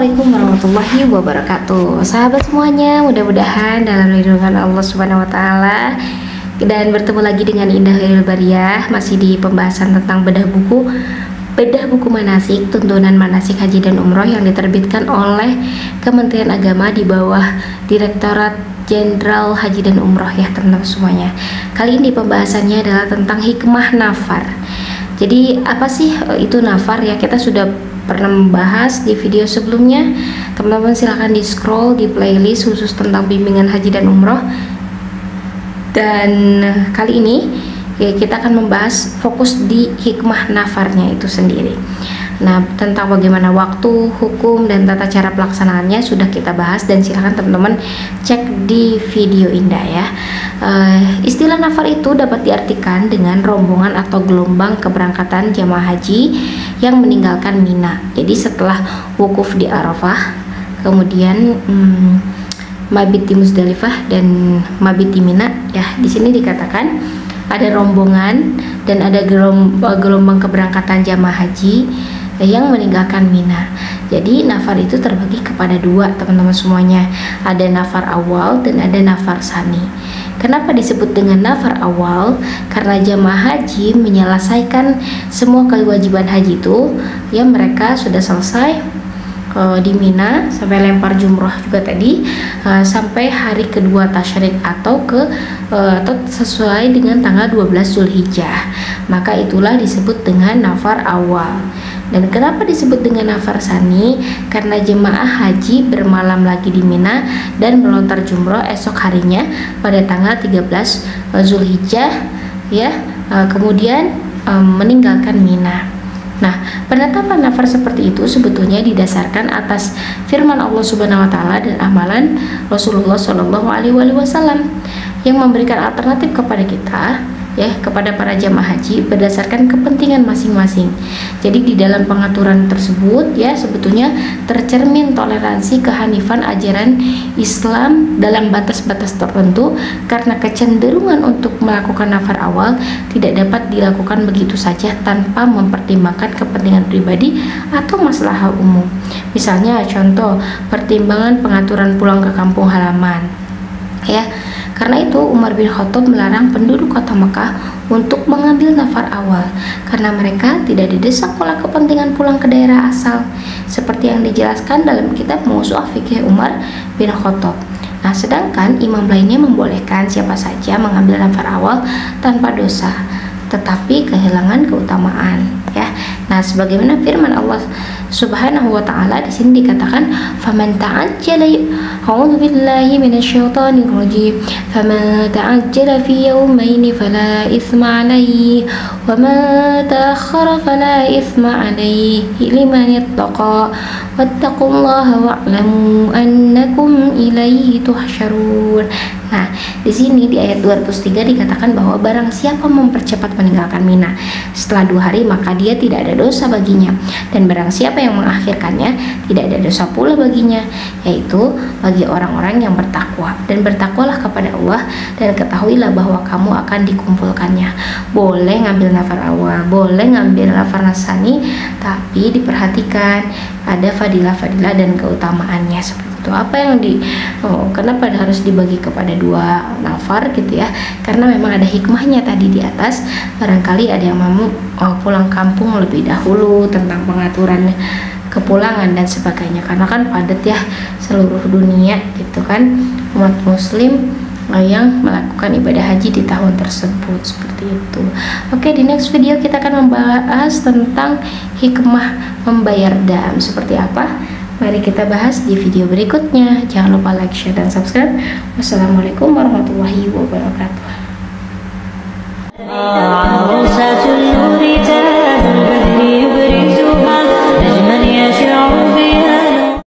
Assalamualaikum warahmatullahi wabarakatuh. Sahabat semuanya, mudah-mudahan dalam lindungan Allah Subhanahu wa taala. Dan bertemu lagi dengan Indah Khairul Bariyah, masih di pembahasan tentang bedah buku manasik, tuntunan manasik haji dan umroh yang diterbitkan oleh Kementerian Agama di bawah Direktorat Jenderal Haji dan Umroh, ya teman-teman semuanya. Kali ini pembahasannya adalah tentang hikmah nafar. Jadi apa sih itu nafar, ya? Kita sudah pernah membahas di video sebelumnya. Teman-teman silahkan di scroll di playlist khusus tentang bimbingan haji dan umroh. Dan kali ini ya, kita akan membahas fokus di hikmah nafarnya itu sendiri. Nah, tentang bagaimana waktu, hukum, dan tata cara pelaksanaannya sudah kita bahas, dan silahkan teman-teman cek di video Indah, ya. Istilah nafar itu dapat diartikan dengan rombongan atau gelombang keberangkatan jamaah haji yang meninggalkan Mina. Jadi setelah wukuf di Arafah, kemudian mabit di Muzdalifah dan mabit di Mina, ya. Di sini dikatakan ada rombongan dan ada gelombang keberangkatan jamaah haji yang meninggalkan Mina. Jadi nafar itu terbagi kepada dua, teman-teman semuanya. Ada nafar awal dan ada nafar sani. Kenapa disebut dengan nafar awal? Karena jamaah haji menyelesaikan semua kewajiban haji itu, ya, mereka sudah selesai di Mina sampai lempar jumroh juga tadi, sampai hari kedua tasyrik atau sesuai dengan tanggal 12 Zulhijjah. Maka itulah disebut dengan nafar awal. Dan kenapa disebut dengan nafar sani? Karena jemaah haji bermalam lagi di Mina dan melontar jumroh esok harinya pada tanggal 13 Zulhijjah, ya, kemudian meninggalkan Mina. Nah, penetapan nafar seperti itu sebetulnya didasarkan atas firman Allah Subhanahu wa taala dan amalan Rasulullah Shallallahu alaihi wasallam yang memberikan alternatif kepada kita, ya, kepada para jamaah haji berdasarkan kepentingan masing-masing. Jadi di dalam pengaturan tersebut, ya, sebetulnya tercermin toleransi kehanifan ajaran Islam dalam batas-batas tertentu, karena kecenderungan untuk melakukan nafar awal tidak dapat dilakukan begitu saja tanpa mempertimbangkan kepentingan pribadi atau masalah umum. Misalnya contoh pertimbangan pengaturan pulang ke kampung halaman, ya. Karena itu Umar bin Khattab melarang penduduk kota Mekah untuk mengambil nafar awal karena mereka tidak didesak oleh kepentingan pulang ke daerah asal, seperti yang dijelaskan dalam kitab Mausu'ah Fikih Umar bin Khattab. Nah, sedangkan imam lainnya membolehkan siapa saja mengambil nafar awal tanpa dosa, tetapi kehilangan keutamaan, ya. Nah, sebagaimana firman Allah Subhanahu wa taala di sini dikatakan, "Faman ta'ajjala a'udzu billahi minasyaitonir rajim. Faman ta'ajjala fi yawmayn fala itsma 'alaihi wa man ta'akhkhara fala itsma 'alaihi liman ittaqa wattaqullaha wa'lamu annakum ilaihi tuhsyarun." Nah, di sini di ayat 203 dikatakan bahwa barang siapa mempercepat meninggalkan Mina setelah 2 hari, maka dia tidak ada dosa baginya, dan barang siapa yang mengakhirkannya tidak ada dosa pula baginya, yaitu bagi orang-orang yang bertakwa. Dan bertakwalah kepada Allah dan ketahuilah bahwa kamu akan dikumpulkannya. Boleh ngambil nafar awal, boleh ngambil nafar nasani, tapi diperhatikan ada fadilah-fadilah dan keutamaannya seperti itu. Apa yang kenapa harus dibagi kepada 2 nafar gitu, ya? Karena memang ada hikmahnya tadi di atas. Barangkali ada yang mau pulang kampung lebih dahulu, tentang pengaturan kepulangan dan sebagainya, karena kan padat, ya, seluruh dunia gitu kan umat muslim yang melakukan ibadah haji di tahun tersebut, seperti itu. Oke, di next video kita akan membahas tentang hikmah membayar dam seperti apa. Mari kita bahas di video berikutnya. Jangan lupa like, share, dan subscribe. Wassalamualaikum warahmatullahi wabarakatuh.